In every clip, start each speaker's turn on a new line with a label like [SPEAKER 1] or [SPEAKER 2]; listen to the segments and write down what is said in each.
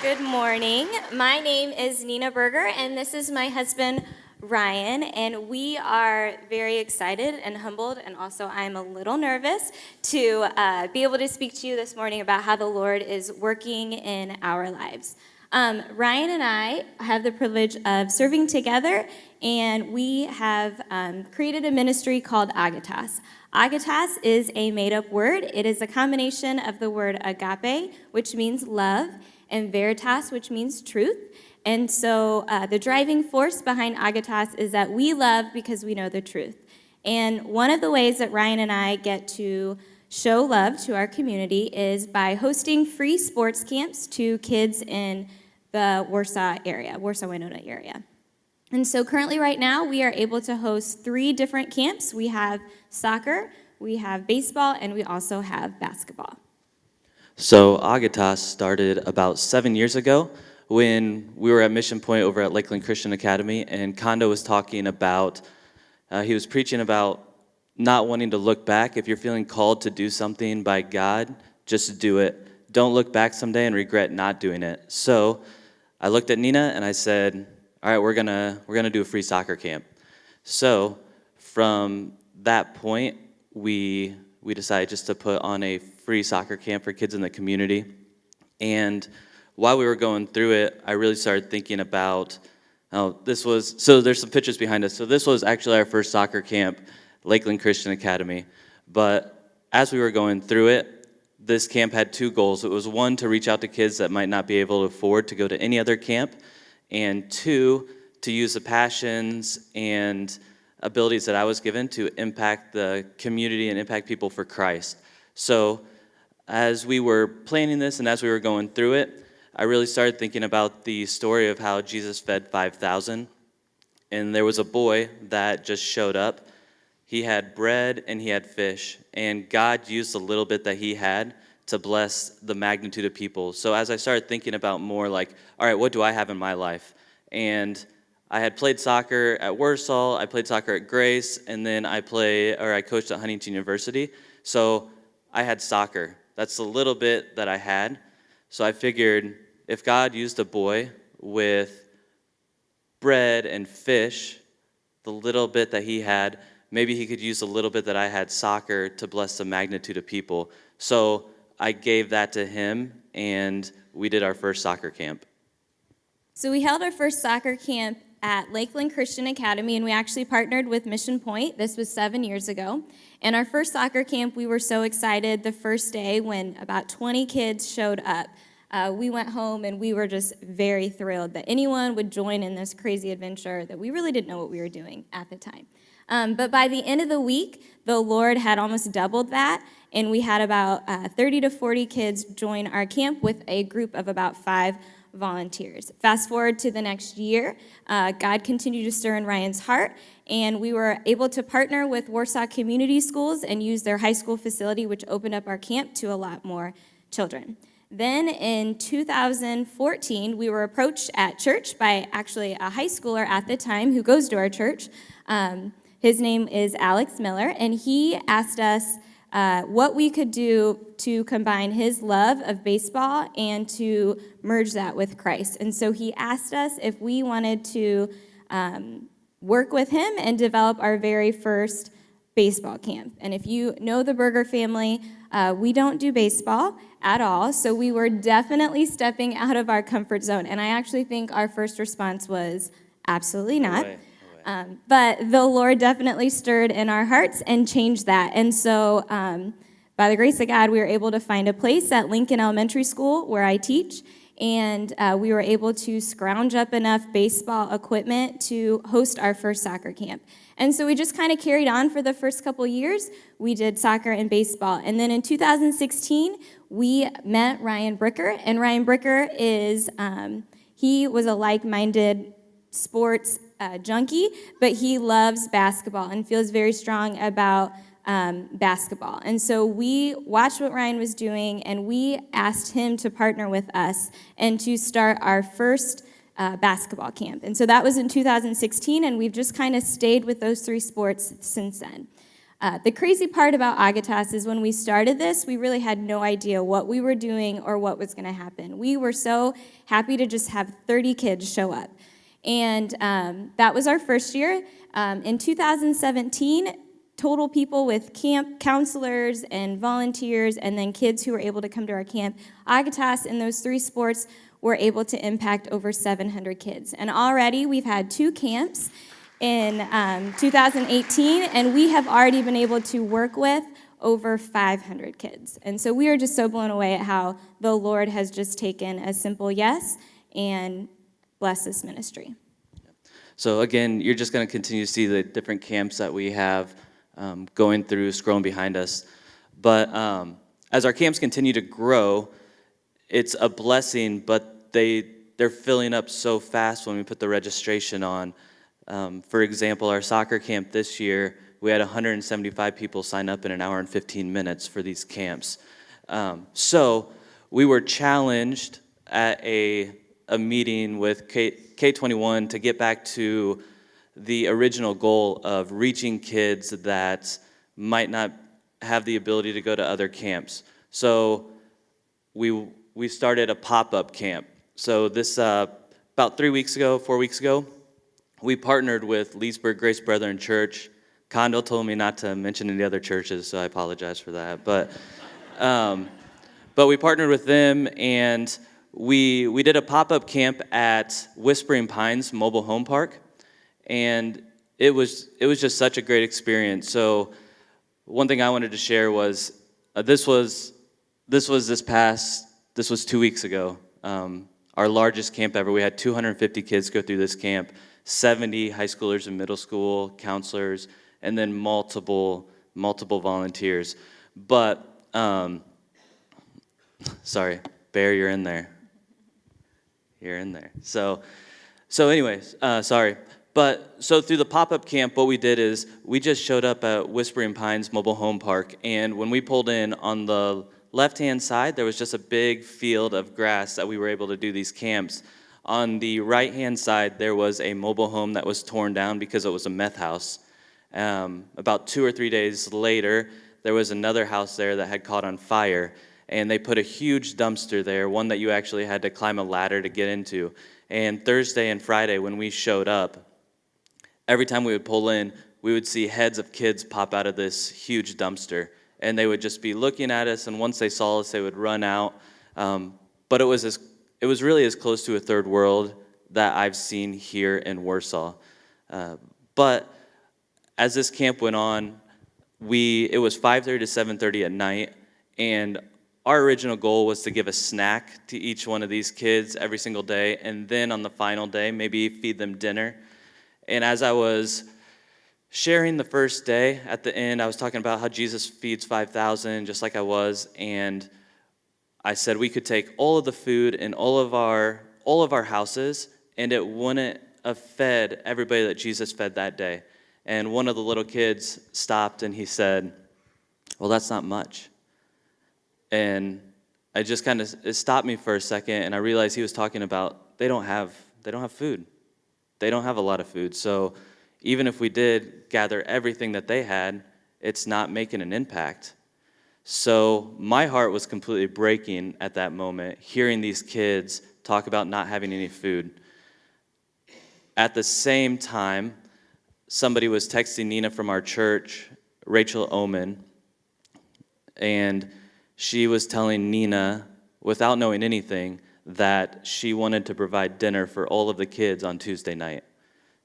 [SPEAKER 1] Good morning. My name is Neena Burgher, and this is my husband, Ryan, and we are very excited and humbled, and also I'm a little nervous to be able to speak to you this morning about how the Lord is working in our lives. Ryan and I have the privilege of serving together, and we have created a ministry called Agatas. Agatas is a made-up word. It is a combination of the word agape, which means love, and veritas, which means truth. And so the driving force behind Agatas is that we love because we know the truth. And one of the ways that Ryan and I get to show love to our community is by hosting free sports camps to kids in the Warsaw-Winona area. And so currently right now we are able to host 3 different camps. We have soccer, we have baseball, and we also have basketball.
[SPEAKER 2] So Agatas started about 7 years ago when we were at Mission Point over at Lakeland Christian Academy, and Kondo was talking about, he was preaching about not wanting to look back. If you're feeling called to do something by God, just do it. Don't look back someday and regret not doing it. So I looked at Neena and I said, all right, we're gonna do a free soccer camp. So from that point, we decided just to put on a free soccer camp for kids in the community. And while we were going through it, I really started thinking about, so there's some pictures behind us. So this was actually our first soccer camp, Lakeland Christian Academy. But as we were going through it, this camp had 2 goals. It was 1, to reach out to kids that might not be able to afford to go to any other camp, and 2, to use the passions and abilities that I was given to impact the community and impact people for Christ. So as we were planning this and as we were going through it, I really started thinking about the story of how Jesus fed 5,000. And there was a boy that just showed up. He had bread and he had fish. And God used the little bit that he had to bless the magnitude of people. So as I started thinking about more like, all right, what do I have in my life? And I had played soccer at Warsaw, I played soccer at Grace, and then I coached at Huntington University. So I had soccer. That's the little bit that I had. So I figured if God used a boy with bread and fish, the little bit that he had, maybe he could use the little bit that I had, soccer, to bless the magnitude of people. So I gave that to him, and we did our first soccer camp.
[SPEAKER 1] So we held our first soccer camp at Lakeland Christian Academy, and we actually partnered with Mission Point. This was 7 years ago. And our first soccer camp, we were so excited the first day when about 20 kids showed up. We went home and we were just very thrilled that anyone would join in this crazy adventure that we really didn't know what we were doing at the time. But by the end of the week, the Lord had almost doubled that, and we had about 30 to 40 kids join our camp with a group of about 5 volunteers. Fast forward to the next year, God continued to stir in Ryan's heart, and we were able to partner with Warsaw Community Schools and use their high school facility, which opened up our camp to a lot more children. Then in 2014, we were approached at church by actually a high schooler at the time who goes to our church. His name is Alex Miller, and he asked us what we could do to combine his love of baseball and to merge that with Christ. And so he asked us if we wanted to work with him and develop our very first baseball camp. And if you know the Burgher family, we don't do baseball at all, so we were definitely stepping out of our comfort zone. And I actually think our first response was absolutely not. But the Lord definitely stirred in our hearts and changed that. And so by the grace of God, we were able to find a place at Lincoln Elementary School where I teach, and we were able to scrounge up enough baseball equipment to host our first soccer camp. And so we just kind of carried on for the first couple years. We did soccer and baseball. And then in 2016, we met Ryan Bricker. And Ryan Bricker he was a like-minded sports junkie, but he loves basketball and feels very strong about basketball. And so we watched what Ryan was doing, and we asked him to partner with us and to start our first basketball camp. And so that was in 2016, and we've just kind of stayed with those 3 sports since then. The crazy part about Agatas is when we started this, we really had no idea what we were doing or what was going to happen. We were so happy to just have 30 kids show up. And that was our first year. In 2017, total people with camp counselors and volunteers and then kids who were able to come to our camp, Agatas in those 3 sports were able to impact over 700 kids. And already we've had 2 camps in 2018, and we have already been able to work with over 500 kids. And so we are just so blown away at how the Lord has just taken a simple yes and blessed this ministry.
[SPEAKER 2] So again, you're just going to continue to see the different camps that we have going through, scrolling behind us. But as our camps continue to grow, it's a blessing, but they're filling up so fast when we put the registration on. For example, our soccer camp this year, we had 175 people sign up in an hour and 15 minutes for these camps. So we were challenged at a meeting with K21 to get back to the original goal of reaching kids that might not have the ability to go to other camps. So we started a pop-up camp. So this, about 4 weeks ago, we partnered with Leesburg Grace Brethren Church. Condo told me not to mention any other churches, so I apologize for that. But we partnered with them, and we did a pop-up camp at Whispering Pines Mobile Home Park, and it was just such a great experience. So one thing I wanted to share was this was 2 weeks ago. Our largest camp ever. We had 250 kids go through this camp, 70 high schoolers and middle school counselors, and then multiple volunteers. But, sorry, Bear, you're in there. You're in there. So anyways, sorry. But, so through the pop-up camp, what we did is we just showed up at Whispering Pines Mobile Home Park, and when we pulled in on the left-hand side, there was just a big field of grass that we were able to do these camps. On the right-hand side, there was a mobile home that was torn down because it was a meth house. About 2 or 3 days later, there was another house there that had caught on fire, and they put a huge dumpster there, one that you actually had to climb a ladder to get into. And Thursday and Friday, when we showed up, every time we would pull in, we would see heads of kids pop out of this huge dumpster. And they would just be looking at us, and once they saw us, they would run out. But it was really as close to a third world that I've seen here in Warsaw. But as this camp went on, it was 5:30 to 7:30 at night, and our original goal was to give a snack to each one of these kids every single day, and then on the final day, maybe feed them dinner. And as I was sharing the first day, at the end, I was talking about how Jesus feeds 5,000, just like I was, and I said we could take all of the food in all of our houses, and it wouldn't have fed everybody that Jesus fed that day. And one of the little kids stopped, and he said, "Well, that's not much." And I just it stopped me for a second, and I realized he was talking about they don't have food. They don't have a lot of food, so even if we did gather everything that they had, it's not making an impact. So my heart was completely breaking at that moment, hearing these kids talk about not having any food. At the same time, somebody was texting Nina from our church, Rachel Oman, and she was telling Nina, without knowing anything, that she wanted to provide dinner for all of the kids on Tuesday night.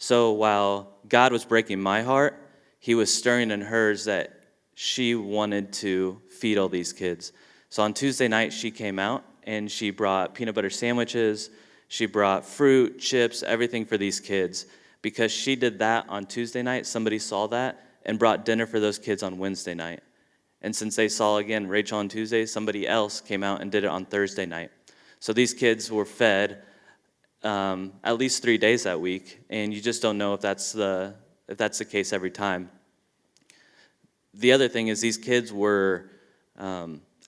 [SPEAKER 2] So while God was breaking my heart, he was stirring in hers that she wanted to feed all these kids. So on Tuesday night, she came out and she brought peanut butter sandwiches, she brought fruit, chips, everything for these kids. Because she did that on Tuesday night, somebody saw that and brought dinner for those kids on Wednesday night. And since they saw, again, Rachel on Tuesday, somebody else came out and did it on Thursday night. So these kids were fed at least 3 days that week, and you just don't know if that's the case every time. The other thing is these kids were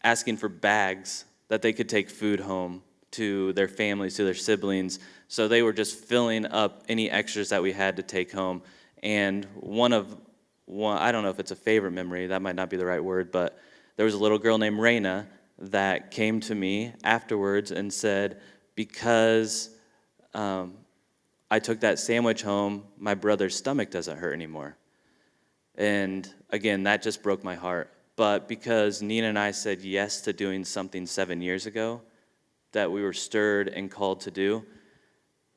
[SPEAKER 2] asking for bags that they could take food home to their families, to their siblings. So they were just filling up any extras that we had to take home. And one of I don't know if it's a favorite memory, that might not be the right word, but there was a little girl named Raina that came to me afterwards and said, because I took that sandwich home, my brother's stomach doesn't hurt anymore. And again, that just broke my heart. But because Nina and I said yes to doing something 7 years ago that we were stirred and called to do,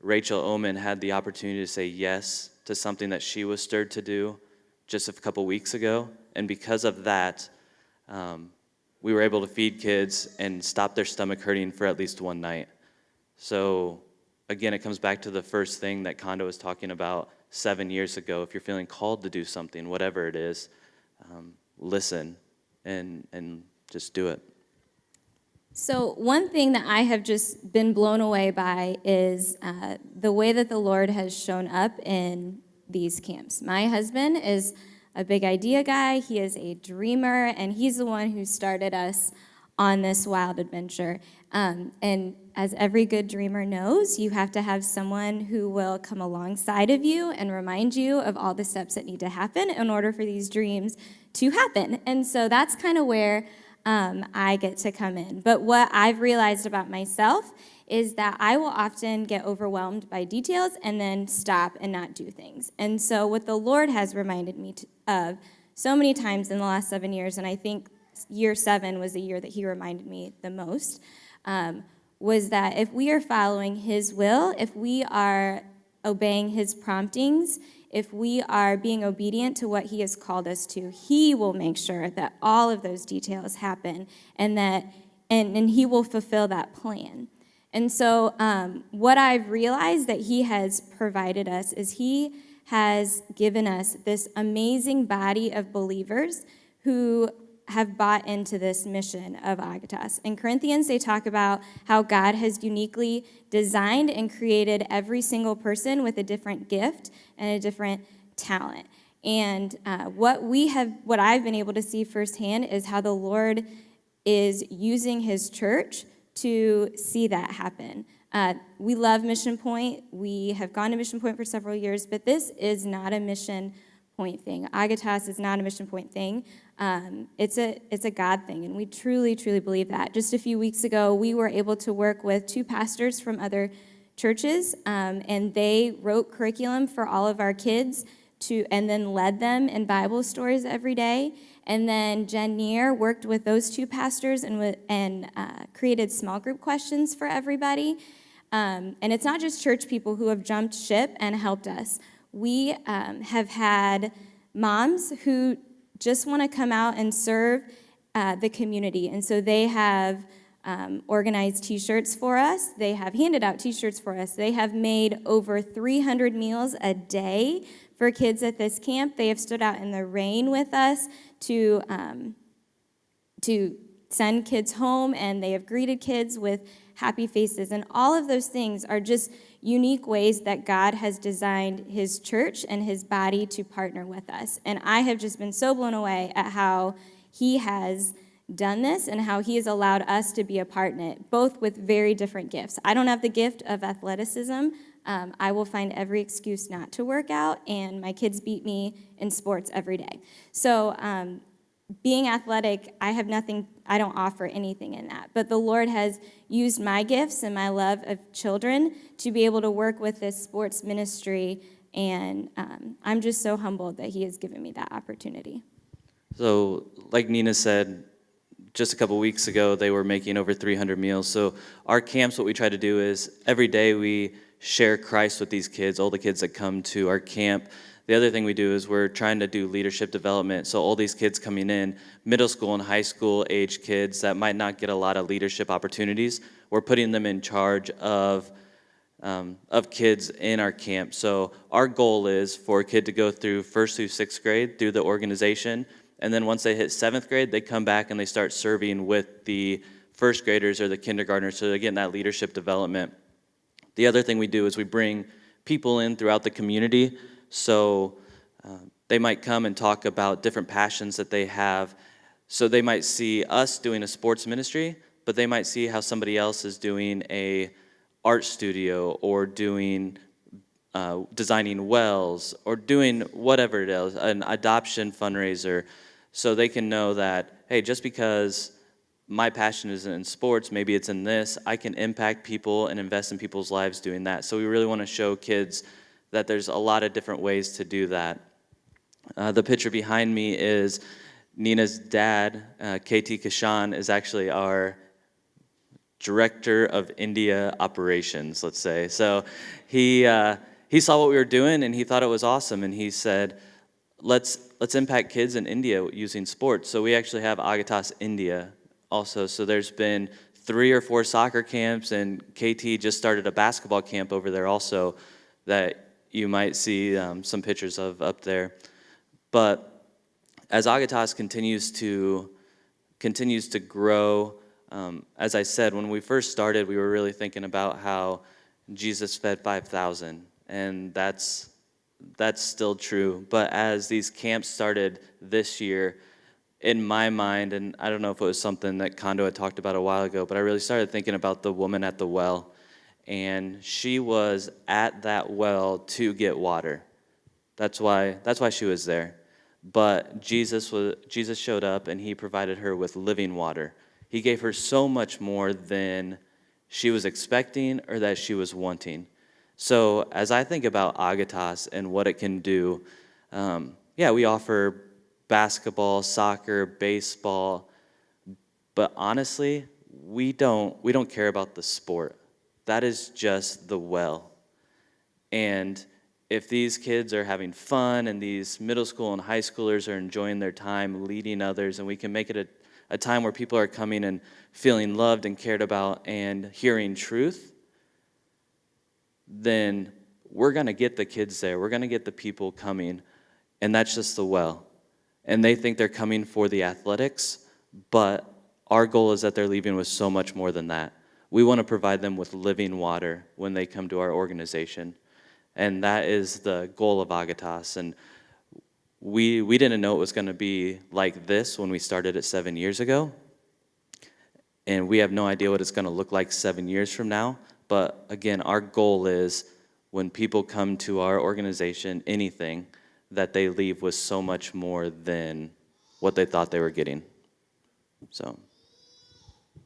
[SPEAKER 2] Rachel Oman had the opportunity to say yes to something that she was stirred to do just a couple weeks ago. And because of that, we were able to feed kids and stop their stomach hurting for at least one night. So again, it comes back to the first thing that Kondo was talking about 7 years ago. If you're feeling called to do something, whatever it is, listen and just do it.
[SPEAKER 1] So one thing that I have just been blown away by is the way that the Lord has shown up in these camps. My husband is a big idea guy. He is a dreamer, and he's the one who started us on this wild adventure. And as every good dreamer knows, you have to have someone who will come alongside of you and remind you of all the steps that need to happen in order for these dreams to happen. And so that's kind of where I get to come in. But what I've realized about myself is that I will often get overwhelmed by details and then stop and not do things. And so what the Lord has reminded me of so many times in the last 7 years, and I think year 7 was the year that he reminded me the most, was that if we are following his will, if we are obeying his promptings, if we are being obedient to what he has called us to, he will make sure that all of those details happen and that and he will fulfill that plan. And so what I've realized that he has provided us is he has given us this amazing body of believers who have bought into this mission of Agatas. In Corinthians, they talk about how God has uniquely designed and created every single person with a different gift and a different talent. And what I've been able to see firsthand is how the Lord is using his church to see that happen. We love Mission Point. We have gone to Mission Point for several years, but this is not a Mission Point thing. Agatas is not a Mission Point thing. It's a God thing, and we truly, truly believe that. Just a few weeks ago, we were able to work with 2 pastors from other churches, and they wrote curriculum for all of our kids and then led them in Bible stories every day. And then Jen Neer worked with those 2 pastors and created small group questions for everybody. And it's not just church people who have jumped ship and helped us. We have had moms who just want to come out and serve the community. And so they have organized T-shirts for us. They have handed out T-shirts for us. They have made over 300 meals a day for kids at this camp. They have stood out in the rain with us to send kids home, and they have greeted kids with happy faces. And all of those things are just unique ways that God has designed his church and his body to partner with us. And I have just been so blown away at how he has done this and how he has allowed us to be a part in it, both with very different gifts. I don't have the gift of athleticism. I will find every excuse not to work out, and my kids beat me in sports every day. So being athletic, I don't offer anything in that. But the Lord has used my gifts and my love of children to be able to work with this sports ministry, and I'm just so humbled that he has given me that opportunity.
[SPEAKER 2] So like Nina said, just a couple weeks ago, they were making over 300 meals. So our camps, what we try to do is every day we share Christ with these kids, all the kids that come to our camp. The other thing we do is we're trying to do leadership development. So all these kids coming in, middle school and high school age kids that might not get a lot of leadership opportunities, we're putting them in charge of kids in our camp. So our goal is for a kid to go through 1st through 6th grade through the organization, and then once they hit 7th grade, they come back and they start serving with the 1st graders or the kindergartners, so they're getting that leadership development. The other thing we do is we bring people in throughout the community. So they might come and talk about different passions that they have. So they might see us doing a sports ministry, but they might see how somebody else is doing a art studio or doing designing wells, or doing whatever it is, an adoption fundraiser, so they can know that, hey, just because my passion isn't in sports, maybe it's in this, I can impact people and invest in people's lives doing that. So we really want to show kids that there's a lot of different ways to do that. The picture behind me is Neena's dad, KT Kishan, is actually our director of India operations, let's say. So he saw what we were doing and he thought it was awesome, and he said, let's impact kids in India using sports. So we actually have Agatas India also. So there's been 3 or 4 soccer camps, and KT just started a basketball camp over there also that you might see some pictures of up there. But as Agatas continues to grow, as I said, when we first started, we were really thinking about how Jesus fed 5,000, and that's still true. But as these camps started this year, in my mind, and I don't know if it was something that Kondo had talked about a while ago, but I really started thinking about the woman at the well, and she was at that well to get water. That's why she was there. But Jesus showed up, and he provided her with living water. He gave her so much more than she was expecting or that she was wanting. So as I think about Agatas and what it can do, we offer basketball, soccer, baseball, but honestly, we don't care about the sport. That is just the well. And if these kids are having fun and these middle school and high schoolers are enjoying their time leading others, and we can make it a time where people are coming and feeling loved and cared about and hearing truth, then we're going to get the kids there. We're going to get the people coming, and that's just the well. And they think they're coming for the athletics, but our goal is that they're leaving with so much more than that. We want to provide them with living water when they come to our organization. And that is the goal of Agatas. And we didn't know it was going to be like this when we started it 7 years ago. And we have no idea what it's going to look like 7 years from now. But again, our goal is when people come to our organization, anything, that they leave with so much more than what they thought they were getting. So I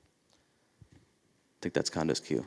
[SPEAKER 2] think that's Kondo's cue.